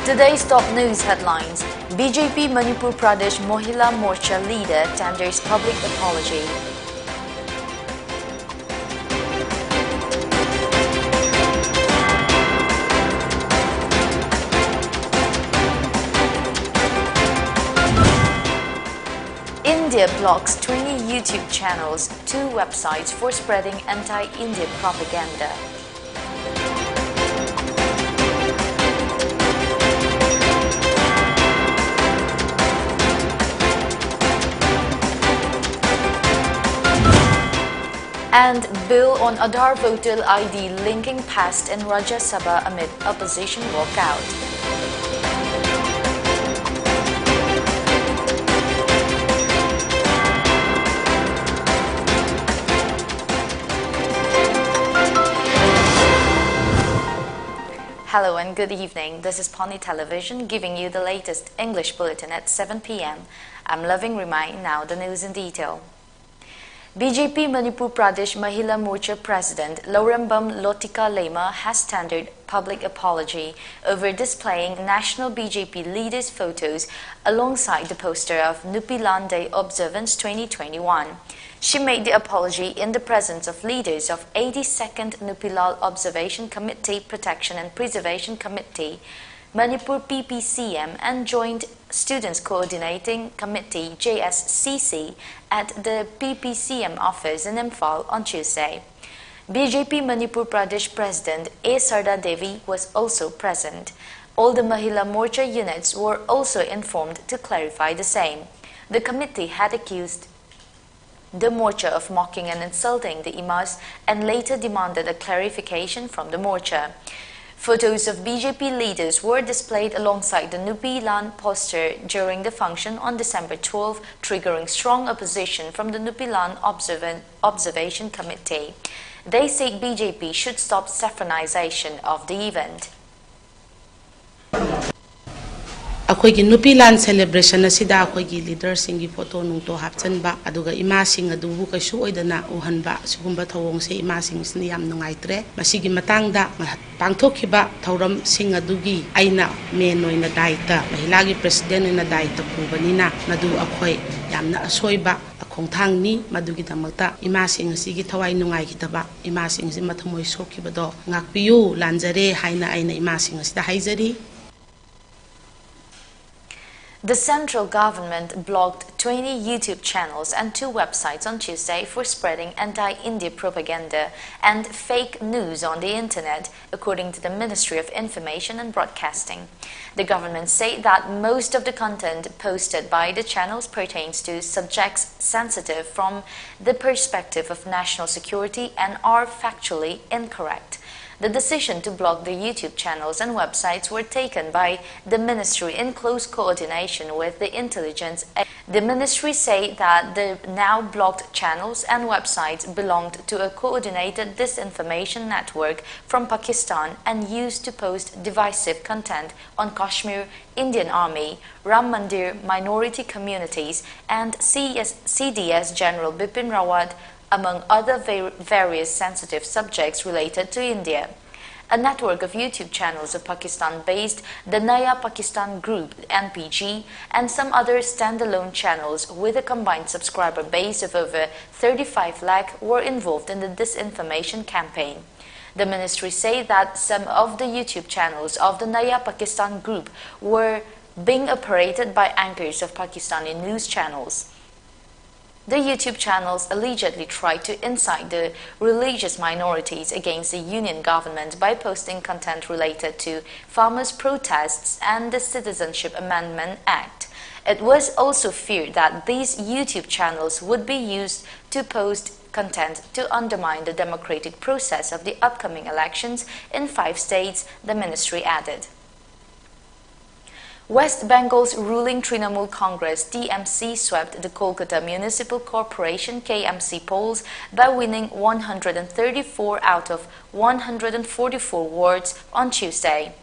Today's top news headlines. BJP Manipur Pradesh Mahila Morcha leader tenders public apology. India blocks 20 YouTube channels, 2 websites for spreading anti-India propaganda. And bill on Aadhaar voter ID linking passed in Rajya Sabha amid opposition walkout. Hello and good evening. This is Pawnee Television giving you the latest English bulletin at 7 p.m. I'm Loving Rimai. Now the news in detail. BJP Manipur Pradesh Mahila Morcha President Laurembam Lotika Lema has tendered public apology over displaying national BJP leaders' photos alongside the poster of Nupilan Day Observance 2021. She made the apology in the presence of leaders of 82nd Nupilal Observation Committee Protection and Preservation Committee, Manipur PPCM and Joint Students Coordinating Committee JSCC at the PPCM office in Imphal on Tuesday. BJP Manipur Pradesh President A. Sarda Devi was also present. All the Mahila Morcha units were also informed to clarify the same. The committee had accused the Morcha of mocking and insulting the Imas and later demanded a clarification from the Morcha. Photos of BJP leaders were displayed alongside the Nupilan poster during the function on December 12, triggering strong opposition from the Nupilan Observation Committee. They say BJP should stop saffronization of the event. अखोगी नुपीलान celebration असिदा अखोगी leaders सिंगी photo नुंतो हापचनबा अदुगा इमा सिंग अदुबु कशु ओइदना उहनबा सिगुंबा थवोंग से इमा सिंग सिनि याम नुंगाइत्रे मसिगी मतांगदा पांगथोखिबा थौरम सिंग अदुगी आइना मेन ओइना दायित्व महिलागी प्रेसिडेंट ओइना दायित्व पुबनिना मदु अखोय यामना असोइबा खोंथांगनी मदुगी दमक्ता इमा सिंग सिगी थवाई नुंगाइखितबा इमा सिंग सि मथमोय सोखिबदो ngakpiyu lanjare haina aina इमा सिंग सिदा हाइजरी. The central government blocked 20 YouTube channels and 2 websites on Tuesday for spreading anti-India propaganda and fake news on the internet, according to the Ministry of Information and Broadcasting. The government said that most of the content posted by the channels pertains to subjects sensitive from the perspective of national security and are factually incorrect. The decision to block the YouTube channels and websites were taken by the ministry in close coordination with the intelligence. The ministry said that the now blocked channels and websites belonged to a coordinated disinformation network from Pakistan and used to post divisive content on Kashmir, Indian Army, Ram Mandir, minority communities, and CDS General Bipin Rawat, among other various sensitive subjects related to India. A network of YouTube channels of Pakistan-based the Naya Pakistan Group (NPG) and some other standalone channels with a combined subscriber base of over 35 lakh were involved in the disinformation campaign. The ministry said that some of the YouTube channels of the Naya Pakistan Group were being operated by anchors of Pakistani news channels. The YouTube channels allegedly tried to incite the religious minorities against the union government by posting content related to farmers' protests and the Citizenship Amendment Act. It was also feared that these YouTube channels would be used to post content to undermine the democratic process of the upcoming elections in 5 states, the ministry added. West Bengal's ruling Trinamool Congress TMC swept the Kolkata Municipal Corporation KMC polls by winning 134 out of 144 wards on Tuesday.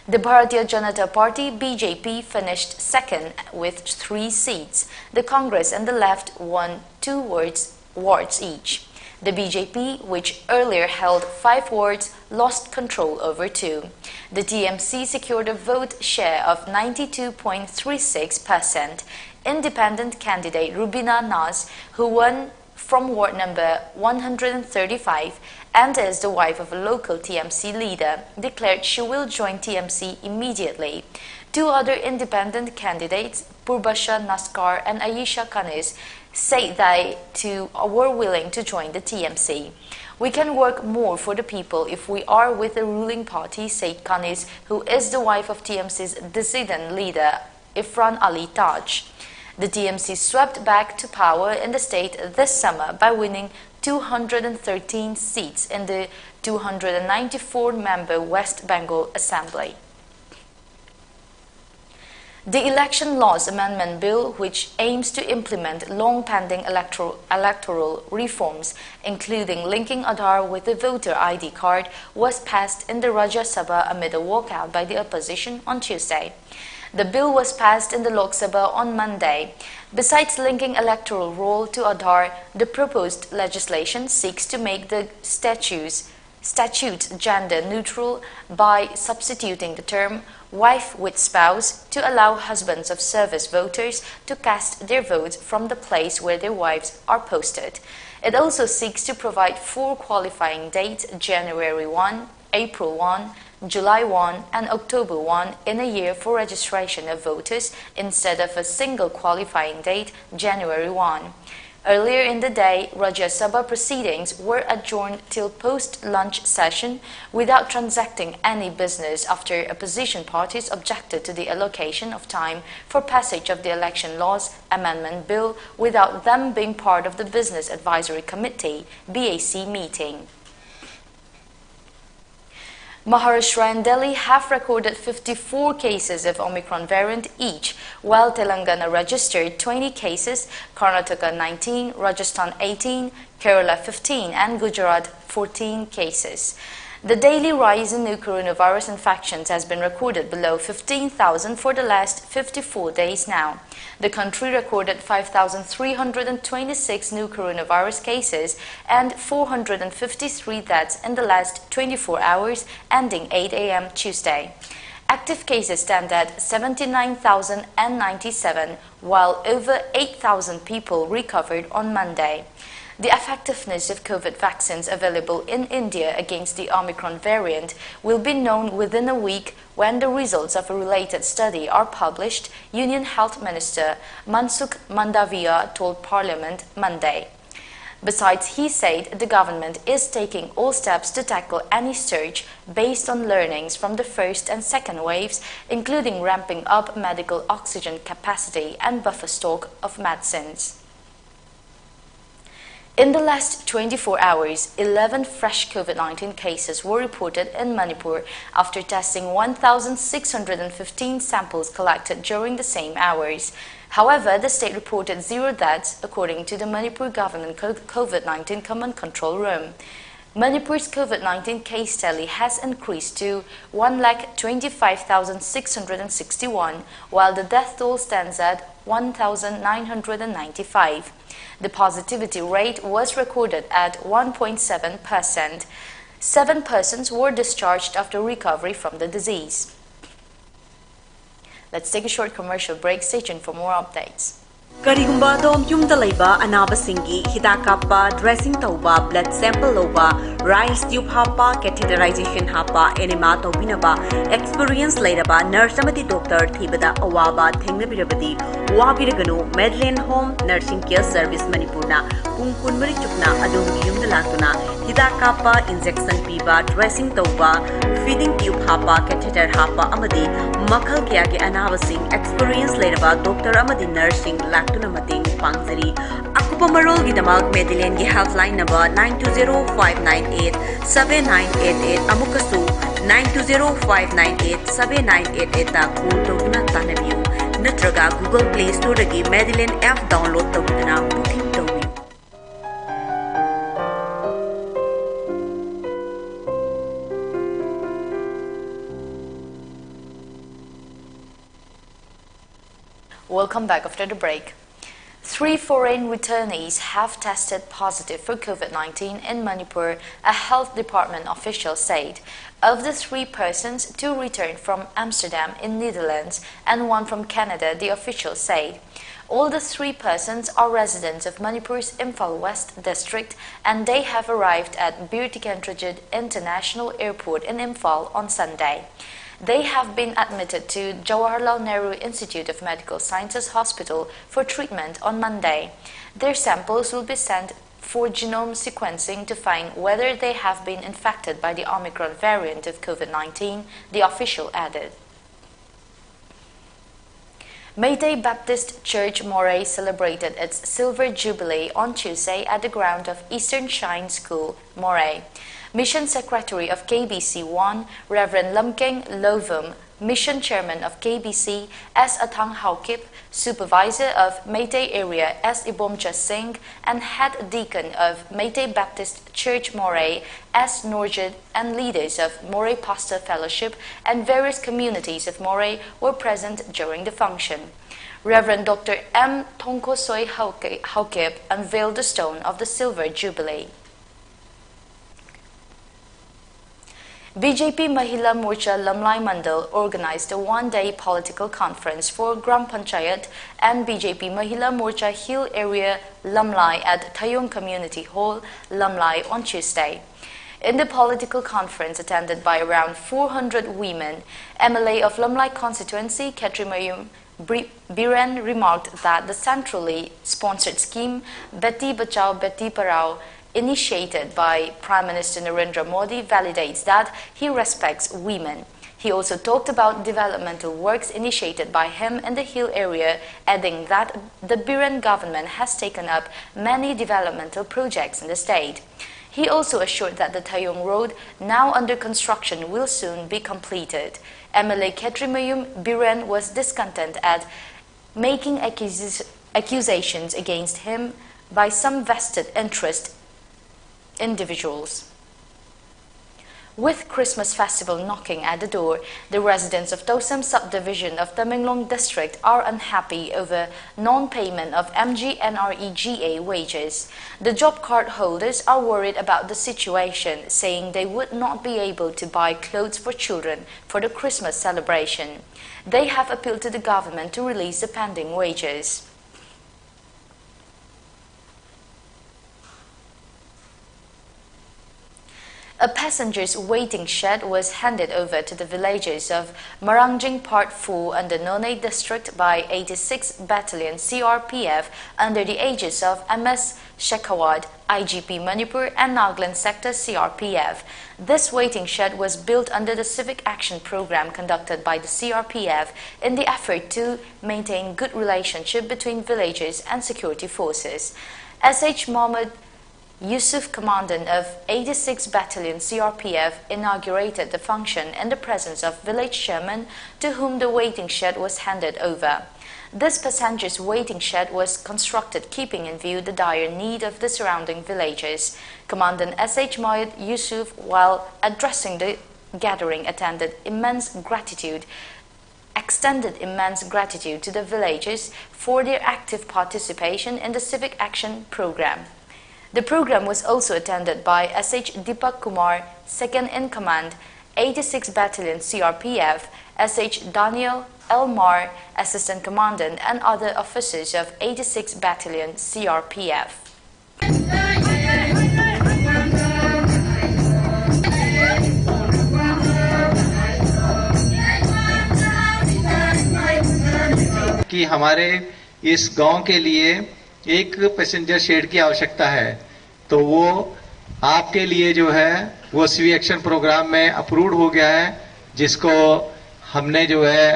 The Bharatiya Janata Party BJP finished second with 3 seats. The Congress and the left won 2 wards each. The BJP, which earlier held 5 wards, lost control over 2. The TMC secured a vote share of 92.36%. Independent candidate Rubina Naz, who won from ward number 135 and is the wife of a local TMC leader, declared she will join TMC immediately. 2 other independent candidates, Purbasha Naskar and Ayesha Kanis, say they too were willing to join the TMC. We can work more for the people if we are with the ruling party, said Kanis, who is the wife of TMC's dissident leader, Ifran Ali Taj. The TMC swept back to power in the state this summer by winning 213 seats in the 294-member West Bengal Assembly. The Election Laws Amendment Bill, which aims to implement long-pending electoral reforms, including linking Aadhaar with the voter ID card, was passed in the Rajya Sabha amid a walkout by the opposition on Tuesday. The bill was passed in the Lok Sabha on Monday. Besides linking electoral roll to Aadhaar, the proposed legislation seeks to make the statute gender-neutral by substituting the term wife with spouse to allow husbands of service voters to cast their votes from the place where their wives are posted. It also seeks to provide 4 qualifying dates: January 1, April 1, July 1 and October 1 in a year for registration of voters instead of a single qualifying date, January 1. Earlier in the day, Rajya Sabha proceedings were adjourned till post-lunch session without transacting any business after opposition parties objected to the allocation of time for passage of the Election Laws Amendment Bill without them being part of the Business Advisory Committee (BAC) meeting. Maharashtra and Delhi have recorded 54 cases of Omicron variant each, while Telangana registered 20 cases, Karnataka 19, Rajasthan 18, Kerala 15 and Gujarat 14 cases. The daily rise in new coronavirus infections has been recorded below 15,000 for the last 54 days now. The country recorded 5,326 new coronavirus cases and 453 deaths in the last 24 hours ending 8 a.m. Tuesday. Active cases stand at 79,097, while over 8,000 people recovered on Monday. The effectiveness of COVID vaccines available in India against the Omicron variant will be known within a week when the results of a related study are published, Union Health Minister Mansukh Mandaviya told Parliament Monday. Besides, he said the government is taking all steps to tackle any surge based on learnings from the first and second waves, including ramping up medical oxygen capacity and buffer stock of medicines. In the last 24 hours, 11 fresh COVID-19 cases were reported in Manipur after testing 1,615 samples collected during the same hours. However, the state reported 0 deaths, according to the Manipur Government COVID-19 Command Control Room. Manipur's COVID-19 case tally has increased to 1,25,661, while the death toll stands at 1,995. The positivity rate was recorded at 1.7%. 7 persons were discharged after recovery from the disease. Let's take a short commercial break. Stay tuned for more updates. Karigumba dom yumda laiba anabasingi hidak kappa dressing tauba blood sample loba rice tube hapa catheterization hapa enema tobinaba experience lairaba nurse amati doctor thibada awaba thengnabirabadi wabiraganu Medlane Home Nursing Care Service Manipurna pung kunmari chukna adom yumda latuna hidak kappa injection piba dressing tauba feeding tube hapa catheter hapa amadi makhal kya ge anabasing experience lairaba doctor amadi nursing tuna mating pangzari akupa marol gidamak Medlane gi helpline number 9205987988 amukasu 9205987988 ta call tawna tanabiu natraga Google Play Store dagi Medlane app download tawduna booking tawi. Welcome back after the break. 3 foreign returnees have tested positive for COVID-19 in Manipur, a health department official said. Of the 3 persons, 2 returned from Amsterdam in Netherlands and 1 from Canada, the official said. All the 3 persons are residents of Manipur's Imphal West district, and they have arrived at Bir Tikentrajit International Airport in Imphal on Sunday. They have been admitted to Jawaharlal Nehru Institute of Medical Sciences Hospital for treatment on Monday. Their samples will be sent for genome sequencing to find whether they have been infected by the Omicron variant of COVID-19, the official added. Mayday Baptist Church Moray celebrated its Silver Jubilee on Tuesday at the ground of Eastern Shine School, Moray. Mission Secretary of KBC-1, Reverend Lamkeng Lovum, Mission Chairman of KBC, S. Athang Haukip, Supervisor of Mayday Area, S. Ibomcha Singh, and Head Deacon of Mayday Baptist Church Moray, S. Norjit, and leaders of Moray Pastor Fellowship and various communities of Moray were present during the function. Reverend Dr. M. Thongkosoi Haukip unveiled the stone of the Silver Jubilee. BJP Mahila Morcha Lamlai Mandal organized a one-day political conference for Gram Panchayat and BJP Mahila Morcha Hill Area Lamlai at Thayong Community Hall, Lamlai on Tuesday. In the political conference attended by around 400 women, MLA of Lamlai constituency, Ketrimayum Biren, remarked that the centrally sponsored scheme Beti Bachao Beti Parao initiated by Prime Minister Narendra Modi validates that he respects women. He also talked about developmental works initiated by him in the Hill area, adding that the Biren government has taken up many developmental projects in the state. He also assured that the Thayong Road, now under construction, will soon be completed. MLA Ketrimayum Biren was discontent at making accusations against him by some vested interest individuals. With Christmas festival knocking at the door, the residents of Tosam subdivision of Tamenglong district are unhappy over non-payment of MGNREGA wages. The job card holders are worried about the situation, saying they would not be able to buy clothes for children for the Christmas celebration. They have appealed to the government to release the pending wages. A passenger's waiting shed was handed over to the villagers of Marangjing Part 4 under Nonay district by 86th Battalion CRPF under the aegis of MS Shekhawat, IGP Manipur and Nagaland Sector CRPF. This waiting shed was built under the Civic Action Program conducted by the CRPF in the effort to maintain good relationship between villagers and security forces. SH Mohammed Yusuf, Commandant of 86th Battalion CRPF, inaugurated the function in the presence of village chairman to whom the waiting shed was handed over. This passengers' waiting shed was constructed keeping in view the dire need of the surrounding villages. Commandant SH Mohammed Yusuf, while addressing the gathering, extended immense gratitude to the villagers for their active participation in the Civic Action Program. The program was also attended by SH Deepak Kumar, Second in Command, 86th Battalion CRPF, SH Daniel Elmar, Assistant Commandant, and other officers of 86th Battalion CRPF. कि हमारे इस गांव के लिए एक passenger shade की आवश्यकता है, तो वो आपके लिए जो है वो सिविक एक्शन प्रोग्राम में अप्रूव्ड हो गया है, जिसको हमने जो है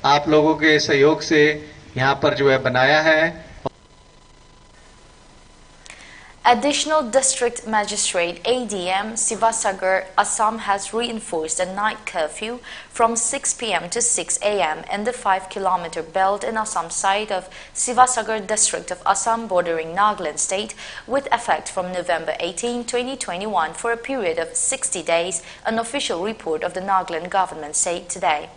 आप लोगों के सहयोग से यहाँ पर जो है बनाया है. Additional District Magistrate ADM Sivasagar, Assam has reinforced a night curfew from 6 p.m. to 6 a.m. in the 5-kilometer belt in Assam side of Sivasagar district of Assam bordering Nagaland state with effect from November 18, 2021 for a period of 60 days, an official report of the Nagaland government said today.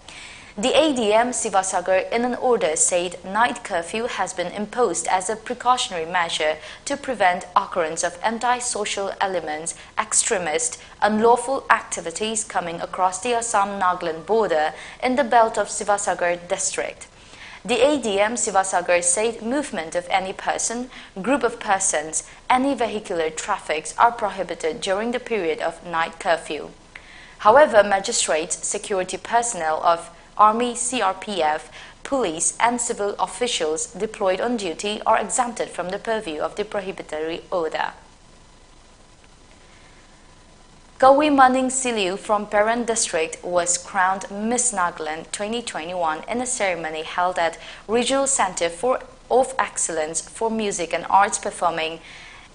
The ADM Sivasagar in an order said night curfew has been imposed as a precautionary measure to prevent occurrence of anti-social elements, extremist, unlawful activities coming across the Assam-Nagaland border in the belt of Sivasagar district. The ADM Sivasagar said movement of any person, group of persons, any vehicular traffics are prohibited during the period of night curfew. However, magistrates, security personnel of Army, CRPF, police and civil officials deployed on duty are exempted from the purview of the prohibitory order. Kawi Maning Siliu from Peran District was crowned Miss Nagaland 2021 in a ceremony held at Regional Center of Excellence for Music and Arts Performing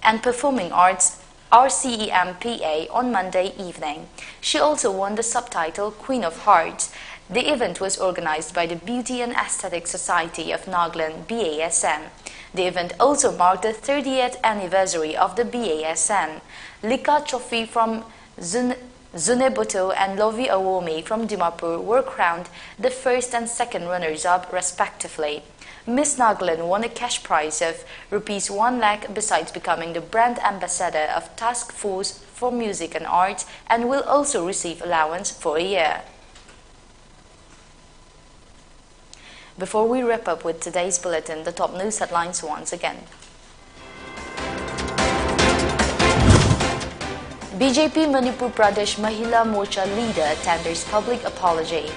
Arts RCEMPA on Monday evening. She also won the subtitle Queen of Hearts. The event was organized by the Beauty and Aesthetic Society of Nagaland BASN. The event also marked the 30th anniversary of the BASN. Lika Chofi from Zunebuto and Lovi Awomi from Dimapur were crowned the first and second runners-up respectively. Miss Nagaland won a cash prize of Rs 1 lakh besides becoming the brand ambassador of Task Force for Music and Arts and will also receive allowance for a year. Before we wrap up with today's bulletin, the top news headlines once again. BJP Manipur Pradesh Mahila Morcha leader tenders public apology.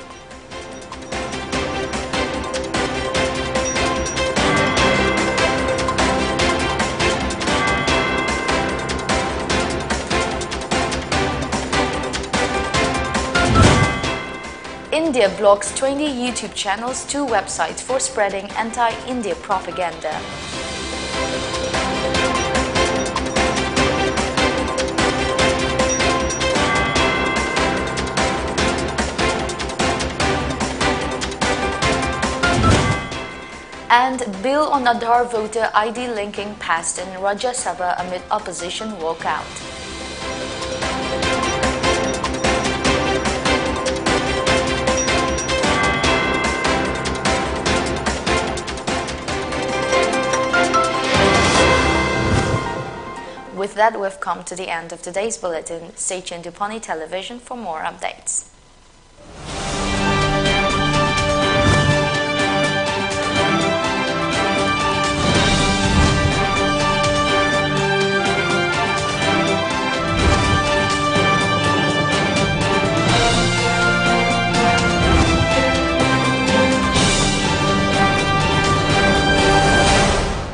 India blocks 20 YouTube channels, 2 websites for spreading anti-India propaganda. And bill on Aadhaar voter ID linking passed in Rajya Sabha amid opposition walkout. With that, we've come to the end of today's bulletin. Stay tuned to Pony Television for more updates.